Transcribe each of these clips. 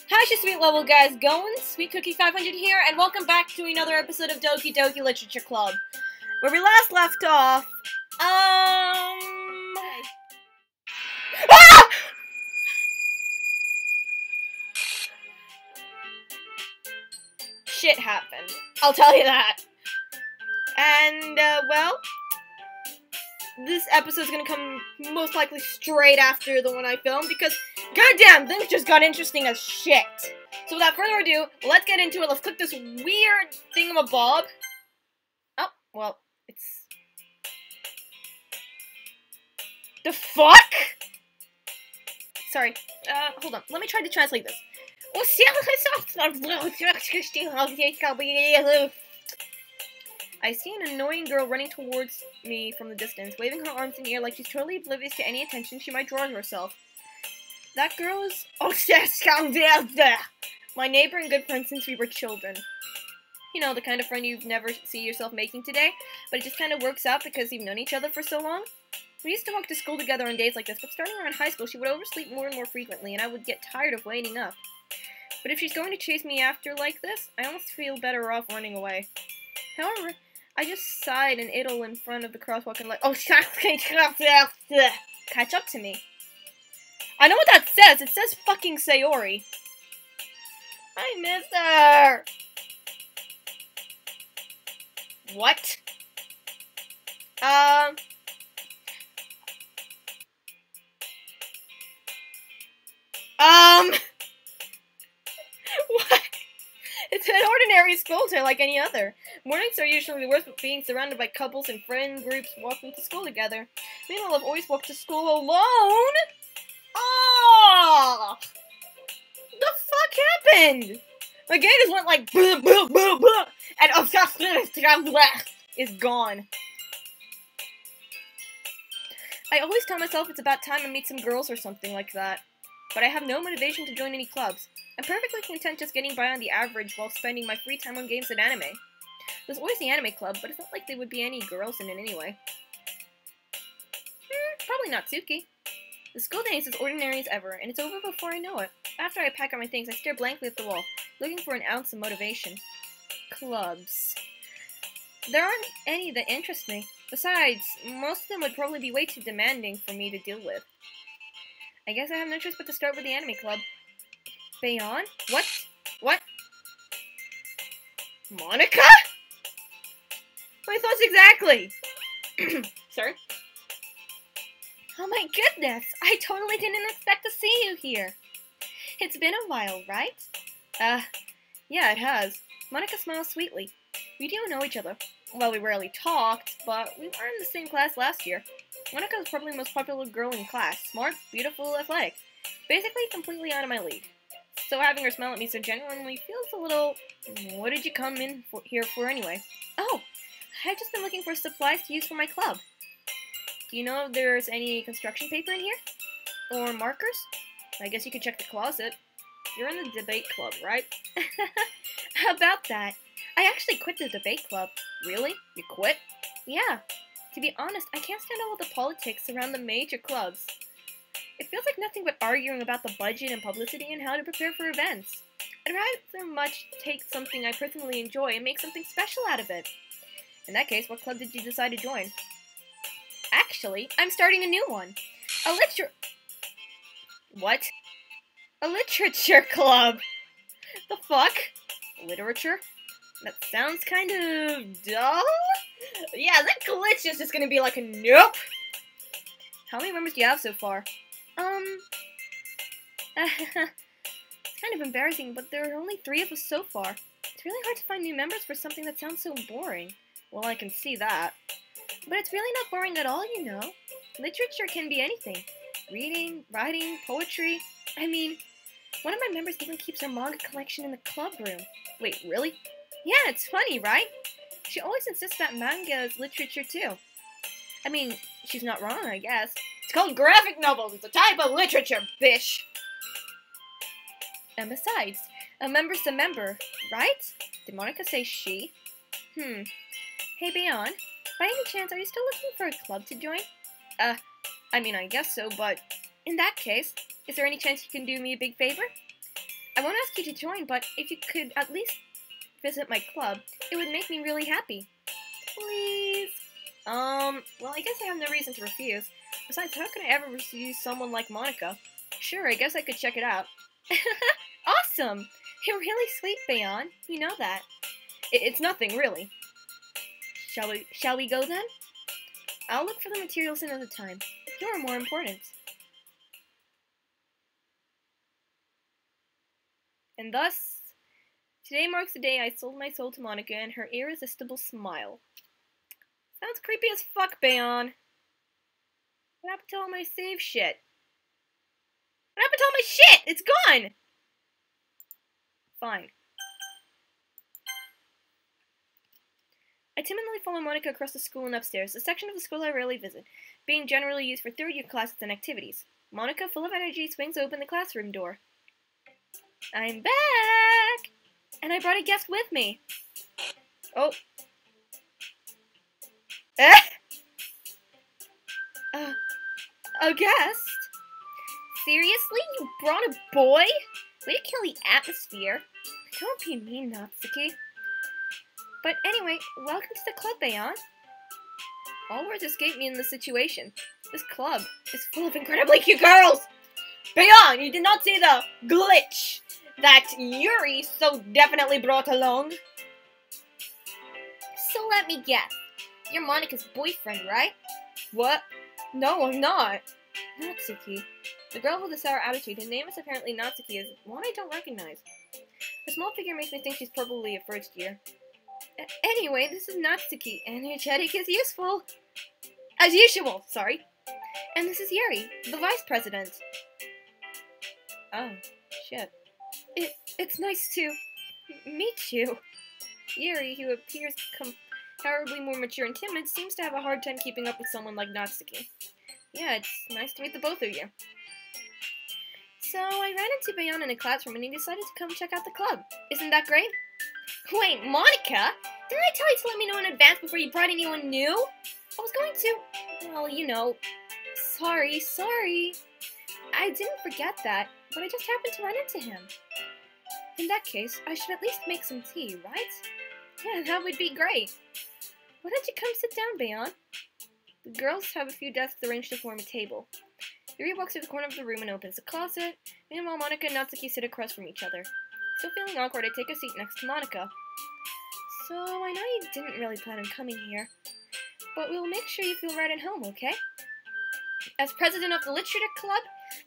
How's your sweet level guys going? Sweet Cookie 500 here, and welcome back to another episode of Doki Doki Literature Club. Where we last left off, Ah! Shit happened. I'll tell you that. And, well, this episode's gonna come most likely straight after the one I filmed because, goddamn, things just got interesting as shit. So without further ado, let's get into it. Let's click this weird thingamabob. Oh, well, it's... The fuck? Sorry, hold on. Let me try to translate this. I see an annoying girl running towards me from the distance, waving her arms in the air like she's totally oblivious to any attention she might draw to herself. That girl is... my neighbor and good friend since we were children. You know, the kind of friend you'd never see yourself making today, but it just kind of works out because you've known each other for so long. We used to walk to school together on days like this, but starting around high school, she would oversleep more and more frequently, and I would get tired of waiting up. But if she's going to chase me after like this, I almost feel better off running away. However, I just sighed and idle in front of the crosswalk and like, oh, catch up to me. I know what that says. It says fucking Sayori. I miss her. What? What? It's an ordinary school day like any other. Mornings are usually the worst, but being surrounded by couples and friend groups walking to school together. Meanwhile, I've always walked to school alone. Oh! The fuck happened? The game just went like blah, blah, blah, blah, and is gone. I always tell myself it's about time I meet some girls or something like that. But I have no motivation to join any clubs. I'm perfectly content just getting by on the average while spending my free time on games and anime. There's always the anime club, but it's not like there would be any girls in it anyway. Probably not Suki. The school day is as ordinary as ever, and it's over before I know it. After I pack up my things, I stare blankly at the wall, looking for an ounce of motivation. Clubs. There aren't any that interest me. Besides, most of them would probably be way too demanding for me to deal with. I guess I have no choice but to start with the anime club. Bayon? What? What? Monica? My thoughts exactly! Sorry? Oh my goodness! I totally didn't expect to see you here! It's been a while, right? Yeah, it has. Monica smiles sweetly. We don't know each other. Well, we rarely talked, but we were in the same class last year. Monica was probably the most popular girl in class. Smart, beautiful, athletic. Basically, completely out of my league. So having her smile at me so genuinely feels a little... What did you come in here for anyway? Oh, I've just been looking for supplies to use for my club. Do you know if there's any construction paper in here? Or markers? I guess you could check the closet. You're in the debate club, right? How about that? I actually quit the debate club. Really? You quit? Yeah. To be honest, I can't stand all the politics around the major clubs. It feels like nothing but arguing about the budget and publicity and how to prepare for events. I'd rather much take something I personally enjoy and make something special out of it. In that case, what club did you decide to join? Actually, I'm starting a new one. What? A literature club! The fuck? Literature? That sounds kind of dull? Yeah, that glitch is just gonna be like a nope! How many members do you have so far? It's kind of embarrassing, but there are only 3 of us so far. It's really hard to find new members for something that sounds so boring. Well, I can see that. But it's really not boring at all, you know. Literature can be anything. Reading, writing, poetry. I mean, one of my members even keeps her manga collection in the club room. Wait, really? Yeah, it's funny, right? She always insists that manga is literature too. I mean, she's not wrong, I guess. It's called graphic novels. It's a type of literature, bish. And besides, a member's a member, right? Did Monica say she? Hey, Bayon, by any chance, are you still looking for a club to join? I mean, I guess so, but in that case, is there any chance you can do me a big favor? I won't ask you to join, but if you could at least visit my club, it would make me really happy. Please? Well, I guess I have no reason to refuse. Besides, how could I ever refuse someone like Monica? Sure, I guess I could check it out. Awesome! You're really sweet, Bayon. You know that. It's nothing, really. Shall we go then? I'll look for the materials another time. You're more important. And thus, today marks the day I sold my soul to Monica and her irresistible smile. Sounds creepy as fuck, Bayon. What happened to all my save shit? What happened to all my shit? It's gone! Fine. I timidly follow Monica across the school and upstairs, a section of the school I rarely visit, being generally used for third-year classes and activities. Monica, full of energy, swings open the classroom door. I'm back! And I brought a guest with me. Oh. A guest? Seriously? You brought a boy? Way to kill the atmosphere. Don't be mean, Natsuki. But anyway, welcome to the club, Bayon. All words escape me in this situation. This club is full of incredibly cute girls! Bayon, you did not see the glitch that Yuri so definitely brought along. So let me guess. You're Monica's boyfriend, right? What? No, I'm not. Natsuki. The girl with the sour attitude, whose name is apparently Natsuki, is one I don't recognize. Her small figure makes me think she's probably a first year. Anyway, this is Natsuki. Energetic is useful. As usual, sorry. And this is Yuri, the vice president. Oh, shit. It's nice to meet you. Yuri, who appears comparably more mature and timid, seems to have a hard time keeping up with someone like Natsuki. Yeah, it's nice to meet the both of you. So, I ran into Bayon in a classroom and he decided to come check out the club. Isn't that great? Wait, Monica? Didn't I tell you to let me know in advance before you brought anyone new? I was going to, well, you know, sorry. I didn't forget that, but I just happened to run into him. In that case, I should at least make some tea, right? Yeah, that would be great. Why don't you come sit down, Bayon? The girls have a few desks arranged to form a table. Yuri walks to the corner of the room and opens the closet. Meanwhile, Monica and Natsuki sit across from each other. Still feeling awkward, I take a seat next to Monica. So, I know you didn't really plan on coming here, but we'll make sure you feel right at home, okay? As president of the Literature Club,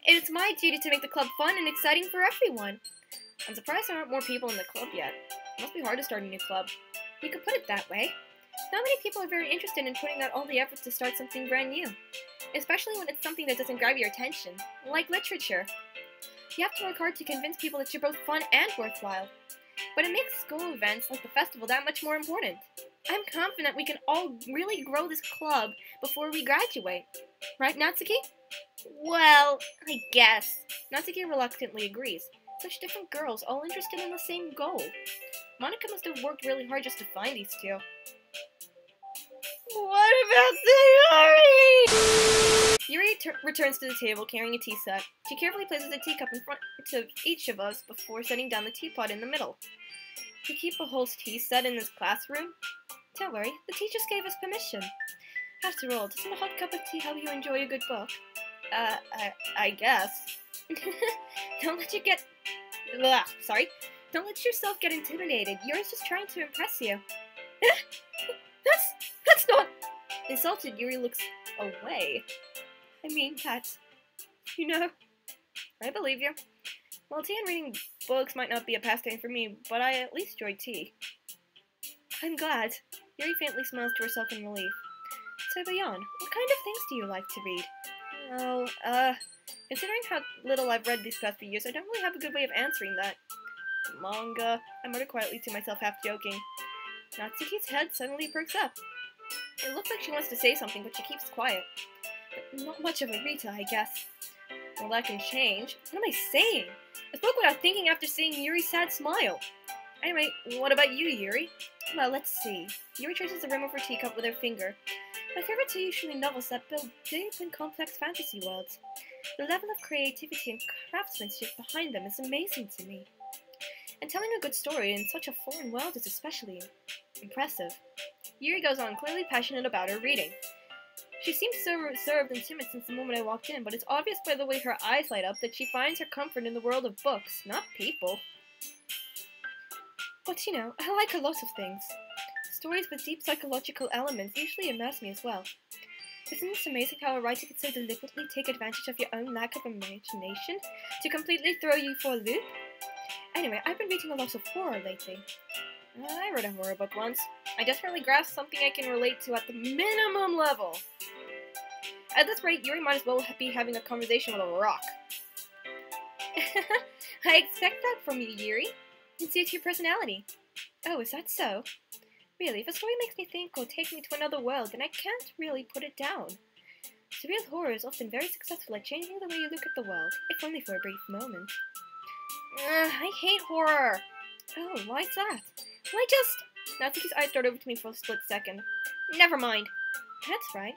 it is my duty to make the club fun and exciting for everyone. I'm surprised there aren't more people in the club yet. It must be hard to start a new club. You could put it that way. Not many people are very interested in putting out all the effort to start something brand new, especially when it's something that doesn't grab your attention, like literature. You have to work hard to convince people that you're both fun and worthwhile. But it makes school events like the festival that much more important. I'm confident we can all really grow this club before we graduate. Right, Natsuki? Well, I guess. Natsuki reluctantly agrees. Such different girls, all interested in the same goal. Monica must have worked really hard just to find these two. What about Yuri? Yuri returns to the table carrying a tea set. She carefully places a teacup in front of each of us before setting down the teapot in the middle. To keep a whole tea set in this classroom? Don't worry, the teachers gave us permission. After all, doesn't a hot cup of tea help you enjoy a good book? I guess. Don't let you get... Ugh, sorry. Don't let yourself get intimidated. Yuri's just trying to impress you. That's not... Insulted, Yuri looks away. I mean, that's... You know... I believe you. Well, tea and reading books might not be a pastime for me, but I at least enjoy tea. I'm glad. Yuri faintly smiles to herself in relief. So, Bayon, what kind of things do you like to read? Well, considering how little I've read these past few years, I don't really have a good way of answering that. Manga, I muttered quietly to myself, half joking. Natsuki's head suddenly perks up. It looks like she wants to say something, but she keeps quiet. Not much of a Rita, I guess. Well, that can change. What am I saying? I spoke without thinking after seeing Yuri's sad smile. Anyway, what about you, Yuri? Well, let's see. Yuri traces the rim of her teacup with her finger. My favorites are usually novels that build deep and complex fantasy worlds. The level of creativity and craftsmanship behind them is amazing to me. And telling a good story in such a foreign world is especially impressive. Yuri goes on, clearly passionate about her reading. She seems so reserved and timid since the moment I walked in, but it's obvious by the way her eyes light up that she finds her comfort in the world of books, not people. But you know, I like a lot of things. Stories with deep psychological elements usually immerse me as well. Isn't it amazing how a writer can so deliberately take advantage of your own lack of imagination to completely throw you for a loop? Anyway, I've been reading a lot of horror lately. I read a horror book once. I desperately grasped something I can relate to at the minimum level. At this rate, Yuri might as well be having a conversation with a rock. I expect that from you, Yuri. It suits your personality. Oh, is that so? Really, if a story makes me think or take me to another world, then I can't really put it down. Surreal horror is often very successful at changing the way you look at the world, if only for a brief moment. I hate horror. Oh, why's that? Well, Natsuki's eyes stared over to me for a split second. Never mind. That's right.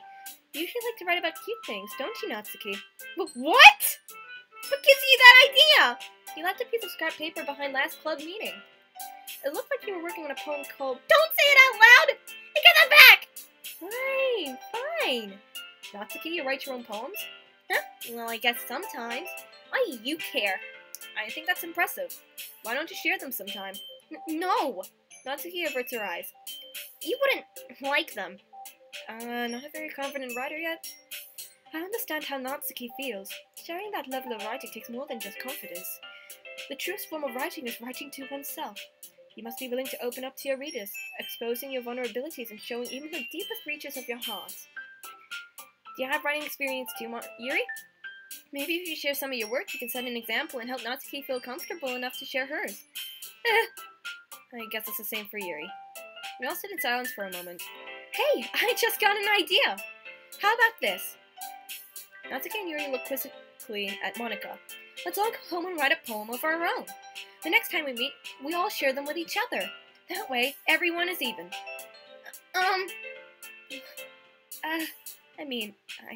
You usually like to write about cute things, don't you, Natsuki? What? What gives you that idea? You left a piece of scrap paper behind last club meeting. It looked like you were working on a poem called Don't Say It Out Loud! And get that back! Fine. Natsuki, you write your own poems? Huh? Well, I guess sometimes. Why do you care? I think that's impressive. Why don't you share them sometime? No! Natsuki averts her eyes. You wouldn't like them. Not a very confident writer yet. I understand how Natsuki feels. Sharing that level of writing takes more than just confidence. The truest form of writing is writing to oneself. You must be willing to open up to your readers, exposing your vulnerabilities and showing even the deepest reaches of your heart. Do you have writing experience too, Yuri? Maybe if you share some of your work, you can set an example and help Natsuki feel comfortable enough to share hers. I guess it's the same for Yuri. We all sit in silence for a moment. Hey, I just got an idea! How about this? Natsuki and Yuri look quizzically at Monika. Let's all go home and write a poem of our own. The next time we meet, we all share them with each other. That way, everyone is even. I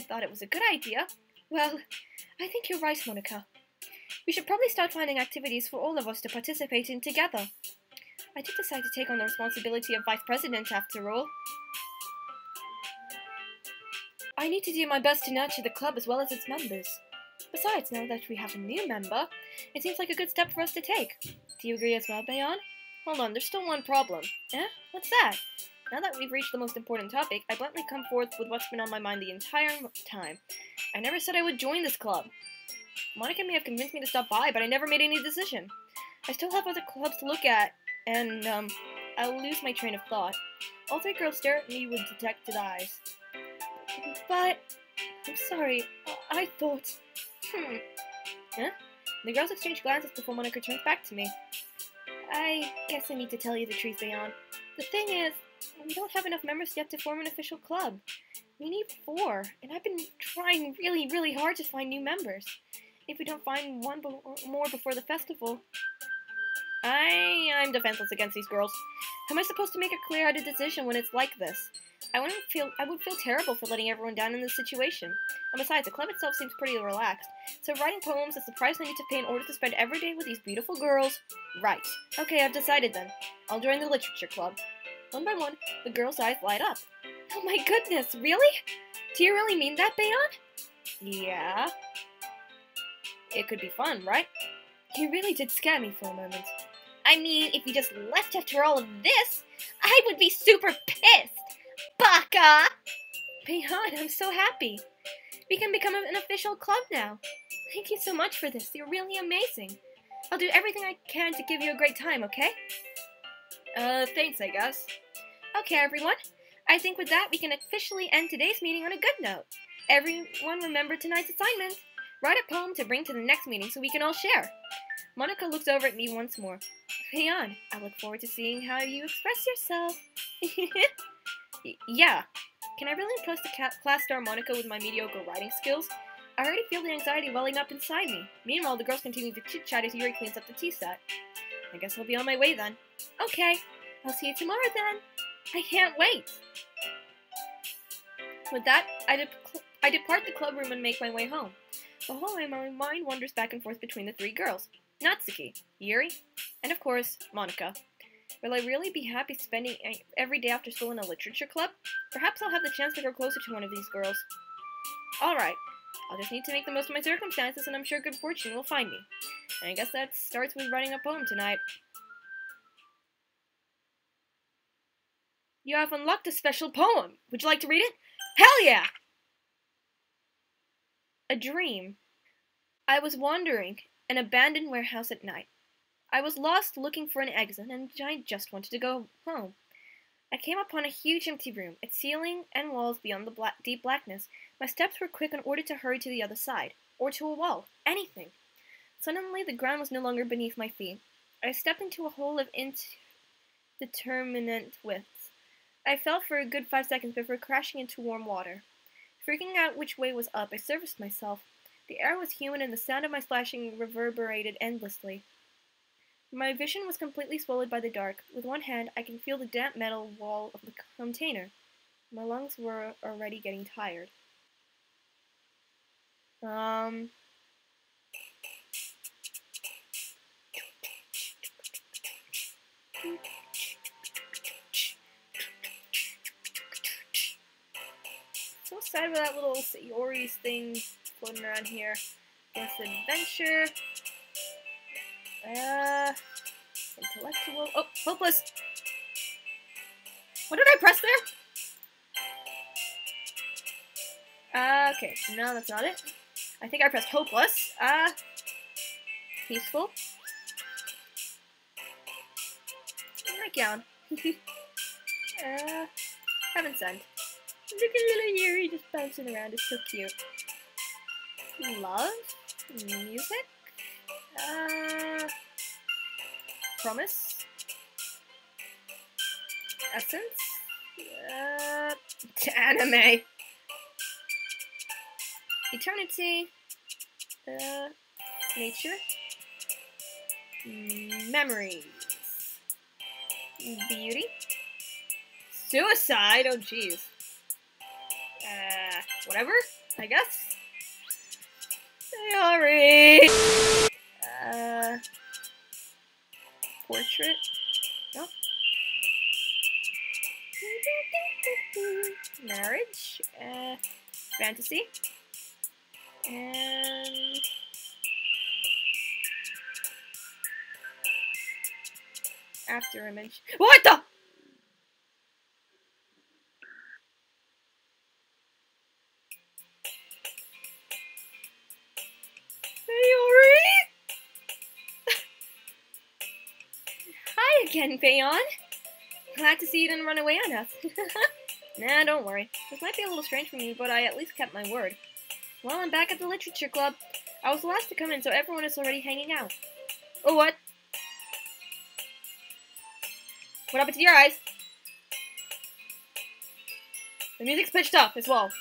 thought it was a good idea. Well, I think you're right, Monika. We should probably start finding activities for all of us to participate in together. I did decide to take on the responsibility of vice president after all. I need to do my best to nurture the club as well as its members. Besides, now that we have a new member, it seems like a good step for us to take. Do you agree as well, Bayon? Hold on, there's still one problem. Eh? What's that? Now that we've reached the most important topic, I bluntly come forth with what's been on my mind the entire time. I never said I would join this club. Monika may have convinced me to stop by, but I never made any decision. I still have other clubs to look at, and, I'll lose my train of thought. All three girls stare at me with detected eyes. But, I'm sorry, I thought... Huh? The girls exchange glances before Monika turns back to me. I guess I need to tell you the truth, Bayon. The thing is, we don't have enough members yet to form an official club. We need 4, and I've been trying really, really hard to find new members. If we don't find one more before the festival... I'm defenseless against these girls. How am I supposed to make a clear-headed decision when it's like this? I would feel terrible for letting everyone down in this situation. And besides, the club itself seems pretty relaxed. So writing poems is the price I need to pay in order to spend every day with these beautiful girls. Right. Okay, I've decided then. I'll join the literature club. One by one, the girls' eyes light up. Oh my goodness, really? Do you really mean that, Bayon? Yeah. It could be fun, right? You really did scare me for a moment. I mean, if you just left after all of this, I would be super pissed! Baka! Bayon, I'm so happy. We can become an official club now. Thank you so much for this. You're really amazing. I'll do everything I can to give you a great time, okay? Thanks, I guess. Okay, everyone. I think with that, we can officially end today's meeting on a good note. Everyone remember tonight's assignment. Write a poem to bring to the next meeting so we can all share. Monika looks over at me once more. Bayon, I look forward to seeing how you express yourself. Yeah. Can I really impress the class star Monika with my mediocre writing skills? I already feel the anxiety welling up inside me. Meanwhile, the girls continue to chit-chat as Yuri cleans up the tea set. I guess I'll be on my way then. Okay. I'll see you tomorrow then. I can't wait. With that, I depart the club room and make my way home. The whole way, my mind wanders back and forth between the three girls. Natsuki, Yuri, and of course, Monika. Will I really be happy spending every day after school in a literature club? Perhaps I'll have the chance to grow closer to one of these girls. Alright, I'll just need to make the most of my circumstances, and I'm sure good fortune will find me. And I guess that starts with writing a poem tonight. You have unlocked a special poem. Would you like to read it? Hell yeah! A dream. I was wandering an abandoned warehouse at night. I was lost looking for an exit, and I just wanted to go home. I came upon a huge empty room, its ceiling and walls beyond the deep blackness. My steps were quick in order to hurry to the other side, or to a wall, anything. Suddenly, the ground was no longer beneath my feet. I stepped into a hole of indeterminate width. I fell for a good 5 seconds before crashing into warm water. Freaking out which way was up, I surfaced myself. The air was humid and the sound of my splashing reverberated endlessly. My vision was completely swallowed by the dark. With one hand, I can feel the damp metal wall of the container. My lungs were already getting tired. So sad with that little Sayori's thing floating around here. This adventure. Intellectual. Oh, hopeless. What did I press there? Okay, no, that's not it. I think I pressed hopeless. Peaceful. Nightgown. Heaven sent. Look at little Yuri just bouncing around. It's so cute. Love. Music. Promise. Essence. Anime. Eternity. Nature. Memories. Beauty. Suicide. Oh, jeez. Whatever, I guess. Sorry. Portrait. No. Marriage. Fantasy. And after image. What the? Hi again, Bayon. Glad to see you didn't run away on us. Nah, don't worry. This might be a little strange for me, but I at least kept my word. Well, I'm back at the literature club. I was the last to come in, so everyone is already hanging out. Oh, what? What happened to your eyes? The music's pitched up as well.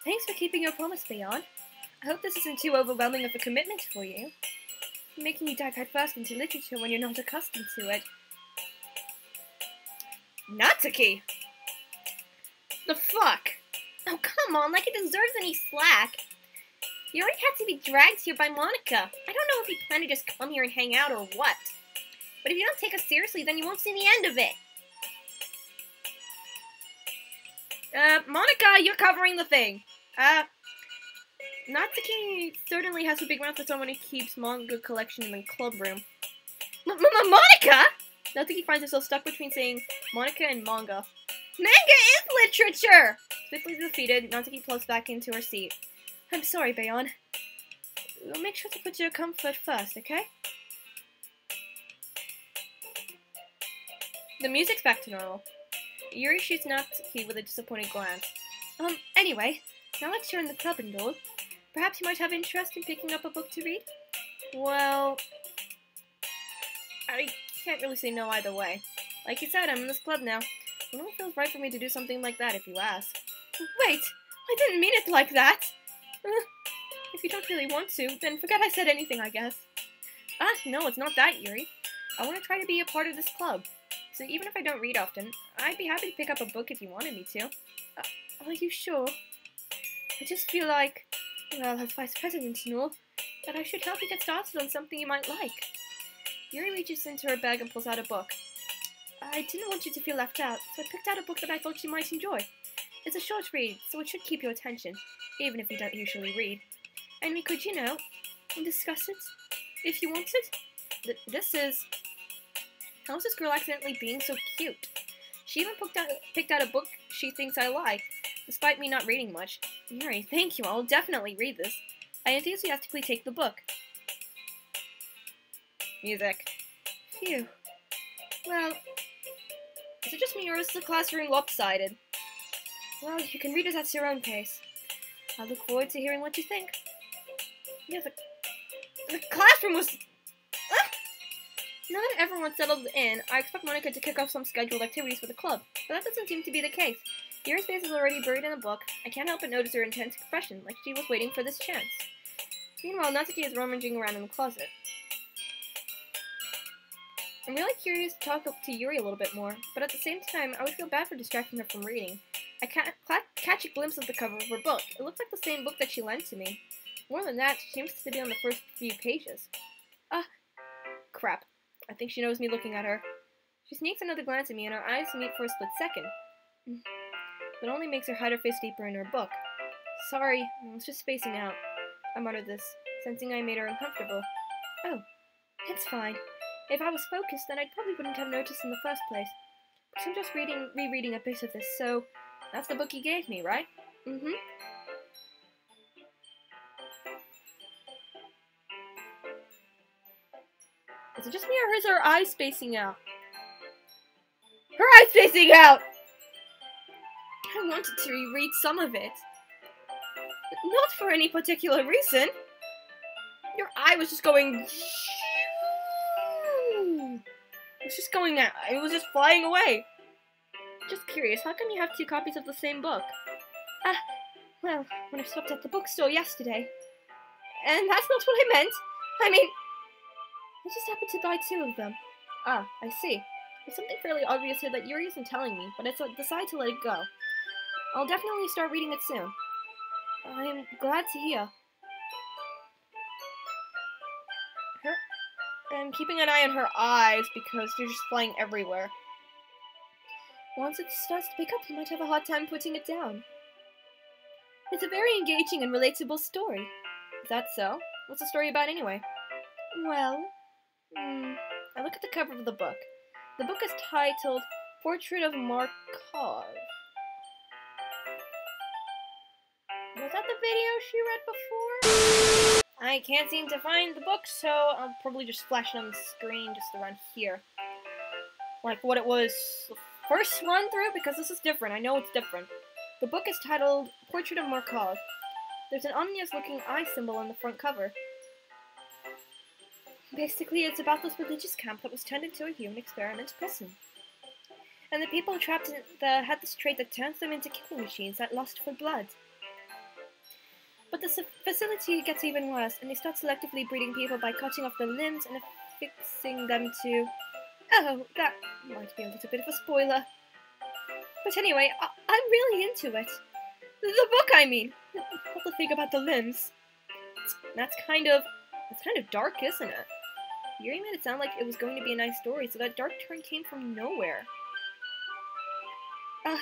Thanks for keeping your promise, Bayon. I hope this isn't too overwhelming of a commitment for you. Making you dive headfirst into literature when you're not accustomed to it. Natsuki! The fuck? Oh, come on, like it deserves any slack. You already had to be dragged here by Monika. I don't know if you plan to just come here and hang out or what. But if you don't take us seriously, then you won't see the end of it. Monika, you're covering the thing. Natsuki certainly has a big mouth for someone who keeps manga collection in the club room. Monika? Natsuki finds herself stuck between saying Monika and manga. Manga is literature! Swiftly defeated, Natsuki plugs back into her seat. I'm sorry, Bayon. We'll make sure to put your comfort first, okay? The music's back to normal. Yuri shoots Natsuki with a disappointed glance. Anyway, now let's turn the club indoors. Perhaps you might have interest in picking up a book to read? Well, I can't really say no either way. Like you said, I'm in this club now. It only feels right for me to do something like that if you ask. Wait, I didn't mean it like that. If you don't really want to, then forget I said anything, I guess. No, it's not that, Yuri. I want to try to be a part of this club. so even if I don't read often, I'd be happy to pick up a book if you wanted me to. Are you sure? I just feel like, well, as vice president and all, that I should help you get started on something you might like. Yuri reaches into her bag and pulls out a book. I didn't want you to feel left out, so I picked out a book that I thought you might enjoy. It's a short read, so it should keep your attention, even if you don't usually read. And we could, discuss it, if you wanted. This is... How is this girl accidentally being so cute? She even picked out a book she thinks I like, despite me not reading much. Yuri, thank you, I'll definitely read this. I enthusiastically take the book. Music. Phew. Well, is it just me or is the classroom lopsided? Well, you can read it at your own pace. I look forward to hearing what you think. Yeah, the classroom was... Now that everyone's settled in, I expect Monica to kick off some scheduled activities for the club, but that doesn't seem to be the case. Yuri's face is already buried in a book. I can't help but notice her intense expression, like she was waiting for this chance. Meanwhile, Natsuki is rummaging around in the closet. I'm really curious to talk to Yuri a little bit more, but at the same time, I would feel bad for distracting her from reading. I catch a glimpse of the cover of her book. It looks like the same book that she lent to me. More than that, she seems to be on the first few pages. Crap. I think she knows me looking at her. She sneaks another glance at me and our eyes meet for a split second. It only makes her hide her face deeper in her book. Sorry, I was just spacing out. I muttered this, sensing I made her uncomfortable. Oh, it's fine. If I was focused, then I probably wouldn't have noticed in the first place. But I'm just rereading a bit of this, so that's the book you gave me, right? Mm-hmm. Is it just me or is her eyes spacing out? Her eyes spacing out! I wanted to reread some of it. Not for any particular reason. Your eye was just going... It was just going out. It was just flying away. Just curious, how come you have two copies of the same book? Well, when I stopped at the bookstore yesterday. And that's not what I meant. I mean... I just happened to buy two of them. I see. There's something fairly obvious here that Yuri isn't telling me, but I decided to let it go. I'll definitely start reading it soon. I'm glad to hear. I'm keeping an eye on her eyes because they're just flying everywhere. Once it starts to pick up, you might have a hard time putting it down. It's a very engaging and relatable story. Is that so? What's the story about anyway? Well... I look at the cover of the book. The book is titled Portrait of Markov. Was that the video she read before? I can't seem to find the book, so I'll probably just flash it on the screen just around here. Like what it was the first run through, because this is different. I know it's different. The book is titled Portrait of Markov. There's an ominous-looking eye symbol on the front cover. Basically, it's about this religious camp that was turned into a human experiment prison. And the people trapped in had this trait that turns them into killing machines that lust for blood. But the facility gets even worse, and they start selectively breeding people by cutting off their limbs and affixing them to... Oh, that might be a little bit of a spoiler. But anyway, I'm really into it. The book, I mean. Not the thing about the limbs. That's kind of dark, isn't it? Yuri made it sound like it was going to be a nice story, so that dark turn came from nowhere. Are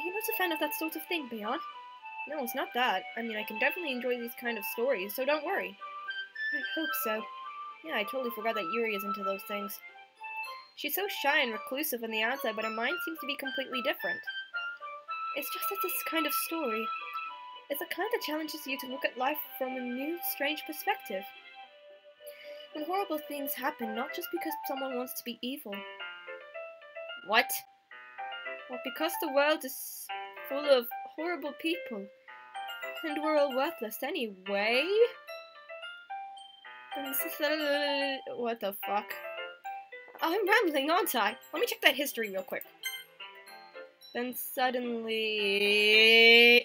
you not a fan of that sort of thing, Beyond? No, it's not that. I mean, I can definitely enjoy these kind of stories, so don't worry. I hope so. Yeah, I totally forgot that Yuri is into those things. She's so shy and reclusive on the outside, but her mind seems to be completely different. It's just that this kind of story, it's a kind that challenges you to look at life from a new, strange perspective. When horrible things happen, not just because someone wants to be evil. What? Well, because the world is full of horrible people, and we're all worthless anyway. What the fuck? I'm rambling, aren't I? Let me check that history real quick. Then suddenly...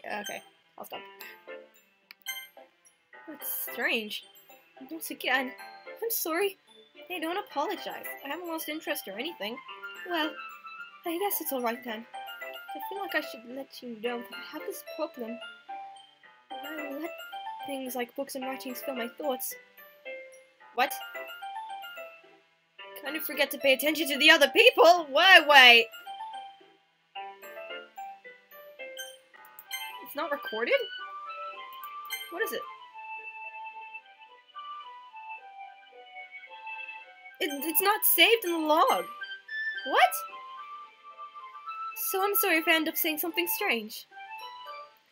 Okay, I'll stop. That's strange. Once again. I'm sorry. Hey, don't apologize. I haven't lost interest or anything. Well, I guess it's alright then. I feel like I should let you know that I have this problem. I let things like books and writings fill my thoughts. What? Kind of forget to pay attention to the other people? Wait. It's not recorded? What is it? It's not saved in the log. What? So I'm sorry if I end up saying something strange.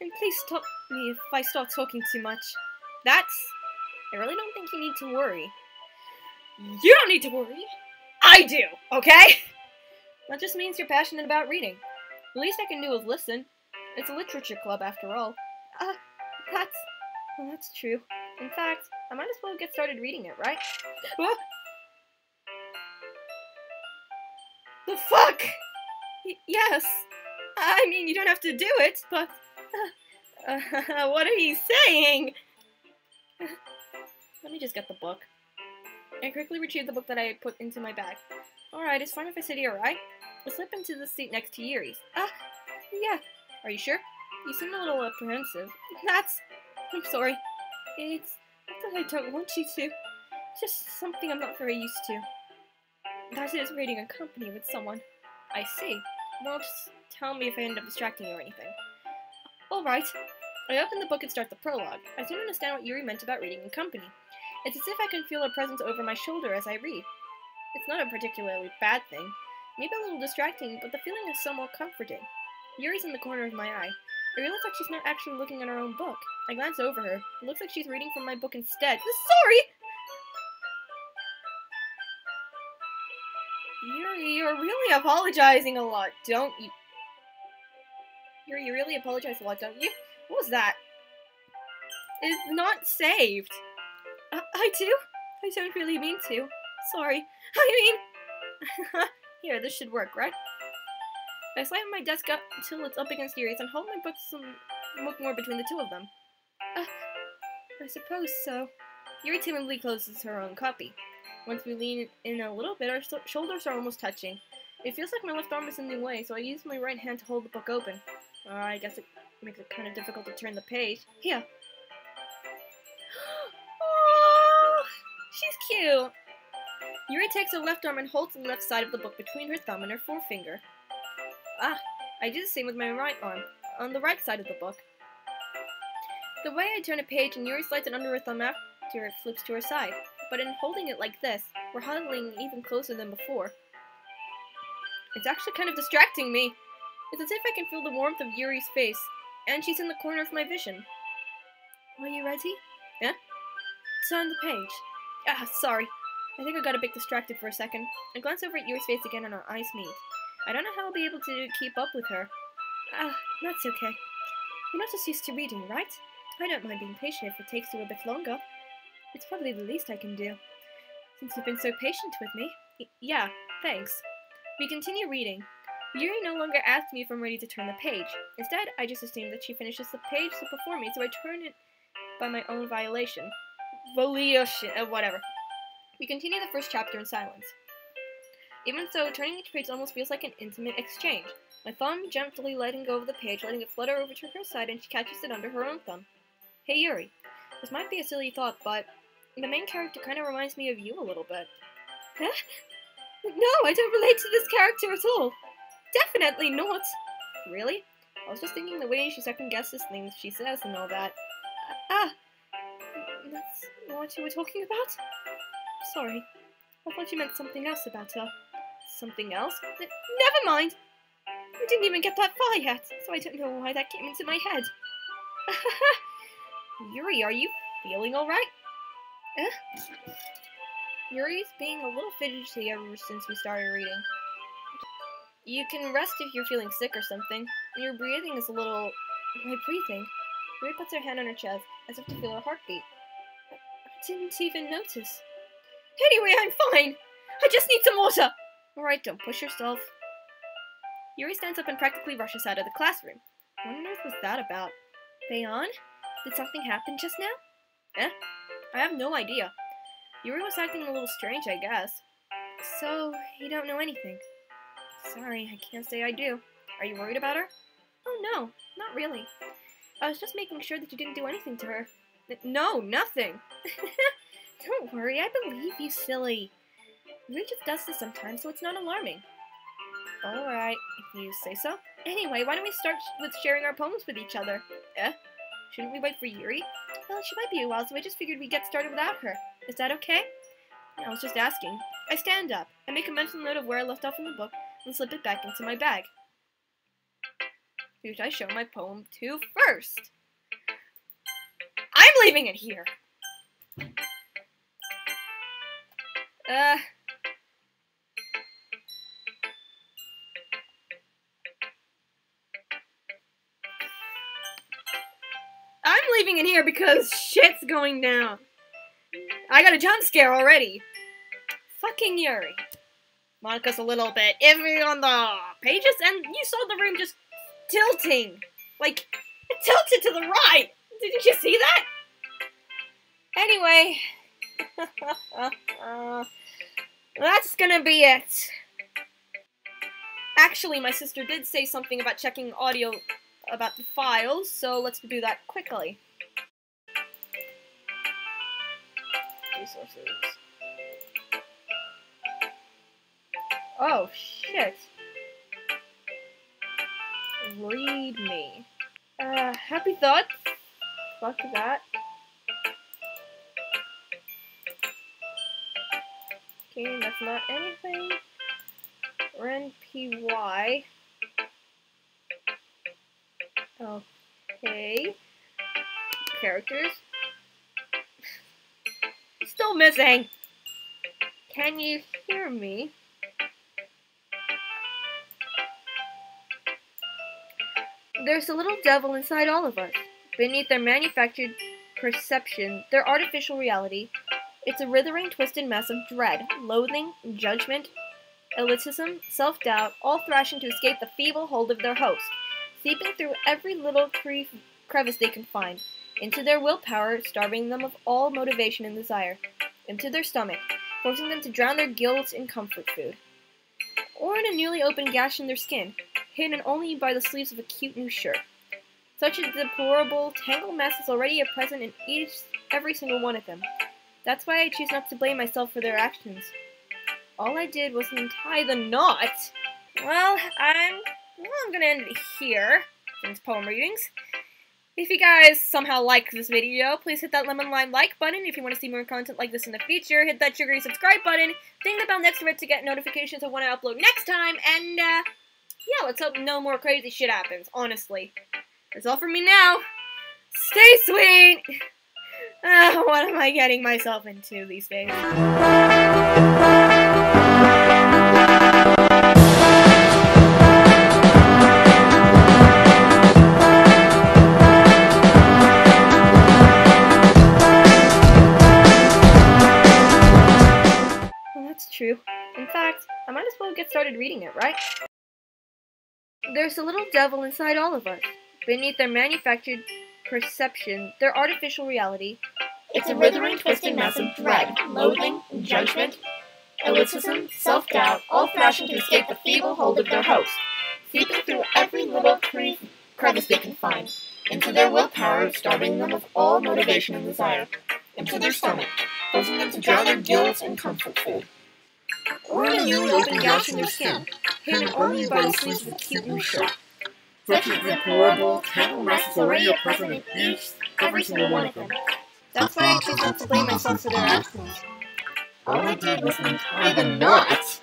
And please stop me if I start talking too much. I really don't think you need to worry. You don't need to worry. I do, okay? That just means you're passionate about reading. The least I can do is listen. It's a literature club after all. That's true. In fact, I might as well get started reading it, right? The fuck? Yes. I mean, you don't have to do it, but... what are you saying? Let me just get the book. I quickly retrieved the book that I had put into my bag. Alright, it's fine if I sit here, right? I'll slip into the seat next to Yuri's. Yeah. Are you sure? You seem a little apprehensive. I'm sorry. It's not that I don't want you to. It's just something I'm not very used to. That is reading in company with someone. I see. Well, just tell me if I end up distracting you or anything. Alright. I open the book and start the prologue. I soon understand what Yuri meant about reading in company. It's as if I can feel her presence over my shoulder as I read. It's not a particularly bad thing. Maybe a little distracting, but the feeling is somewhat comforting. Yuri's in the corner of my eye. I realize that she's not actually looking at her own book. I glance over her. It looks like she's reading from my book instead. Sorry! Yuri, you're really apologizing a lot, don't you? Yuri, you really apologize a lot, don't you? What was that? It's not saved. I do? I don't really mean to. Sorry. I mean... Here, this should work, right? I slide my desk up until it's up against Yuri's and hold my books some more between the two of them. I suppose so. Yuri timidly closes her own copy. Once we lean in a little bit, our shoulders are almost touching. It feels like my left arm is in the way, so I use my right hand to hold the book open. I guess it makes it kind of difficult to turn the page. Here. Oh, she's cute. Yuri takes her left arm and holds the left side of the book between her thumb and her forefinger. I do the same with my right arm, on the right side of the book. The way I turn a page and Yuri slides it under her thumb after it flips to her side. But in holding it like this, we're huddling even closer than before. It's actually kind of distracting me. It's as if I can feel the warmth of Yuri's face, and she's in the corner of my vision. Are you ready? Yeah? Turn the page. Sorry. I think I got a bit distracted for a second. I glance over at Yuri's face again and our eyes meet. I don't know how I'll be able to keep up with her. That's okay. You're not just used to reading, right? I don't mind being patient if it takes you a bit longer. It's probably the least I can do. Since you've been so patient with me. Yeah, thanks. We continue reading. Yuri no longer asks me if I'm ready to turn the page. Instead, I just assume that she finishes the page before me, so I turn it by my own volition. Whatever. We continue the first chapter in silence. Even so, turning each page almost feels like an intimate exchange. My thumb gently letting go of the page, letting it flutter over to her side, and she catches it under her own thumb. Hey Yuri, this might be a silly thought, but the main character kind of reminds me of you a little bit. Huh? No, I don't relate to this character at all. Definitely not. Really? I was just thinking the way she second-guesses things she says and all that. That's what you were talking about? Sorry. I thought you meant something else about her. Something else? Never mind! We didn't even get that far yet, so I don't know why that came into my head. Yuri, are you feeling alright? Yuri's being a little fidgety ever since we started reading. You can rest if you're feeling sick or something. Your breathing is a little... My breathing? Yuri puts her hand on her chest, as if to feel her heartbeat. I didn't even notice. Anyway, I'm fine! I just need some water! Alright, don't push yourself. Yuri stands up and practically rushes out of the classroom. What on earth was that about? Bayon? Did something happen just now? I have no idea. Yuri was acting a little strange, I guess. So, you don't know anything? Sorry, I can't say I do. Are you worried about her? Oh no, not really. I was just making sure that you didn't do anything to her. No, nothing. Don't worry, I believe you, silly. Rui just does this sometimes, so it's not alarming. Alright, if you say so. Anyway, why don't we start with sharing our poems with each other? Shouldn't we wait for Yuri? Well, she might be a while, so I just figured we'd get started without her. Is that okay? I was just asking. I stand up. I make a mental note of where I left off in the book and slip it back into my bag. Who should I show my poem to first? I'm leaving it here! I'm leaving it here because shit's going down. I got a jump scare already. Fucking Yuri. Monica's a little bit iffy on the pages, and you saw the room just tilting. Like, it tilted to the right. Didn't you see that? Anyway. That's gonna be it. Actually, my sister did say something about checking audio about the files, so let's do that quickly. Resources. Oh, shit. Read me. Happy thoughts? Fuck that. Okay, that's not anything. Ren PY. Okay. Characters. Still missing. Can you hear me? There's a little devil inside all of us. Beneath their manufactured perception, their artificial reality, it's a writhing, twisted mess of dread, loathing, judgment, elitism, self-doubt, all thrashing to escape the feeble hold of their host, seeping through every little crevice they can find, into their willpower, starving them of all motivation and desire, into their stomach, forcing them to drown their guilt in comfort food, or in a newly opened gash in their skin, hidden only by the sleeves of a cute new shirt. Such a deplorable, tangled mess is already a present in every single one of them. That's why I choose not to blame myself for their actions. All I did was untie the knot. Well, I'm gonna end it here, for these poem readings. If you guys somehow like this video, please hit that lemon lime like button. If you want to see more content like this in the future, hit that sugary subscribe button. Ding the bell next to it to get notifications of when I upload next time. And, yeah, let's hope no more crazy shit happens, honestly. That's all from me now. Stay sweet! What am I getting myself into these days? Well, that's true. In fact, I might as well get started reading it, right? There's a little devil inside all of us. Beneath their manufactured perception, their artificial reality, it's a writhing, twisted mess of dread, loathing, judgment, elitism, self-doubt, all thrashing to escape the feeble hold of their host, seeping through every little crevice they can find, into their willpower, starving them of all motivation and desire, into their stomach, forcing them to drown their guilt in comfort food, or in a newly opened gash in their skin, hidden only by the sleeves of a cute new shirt. Such a deplorable, tangled mess is already a present in every single one of them. That's why I choose not to blame myself for their actions. All I did was untie the knot.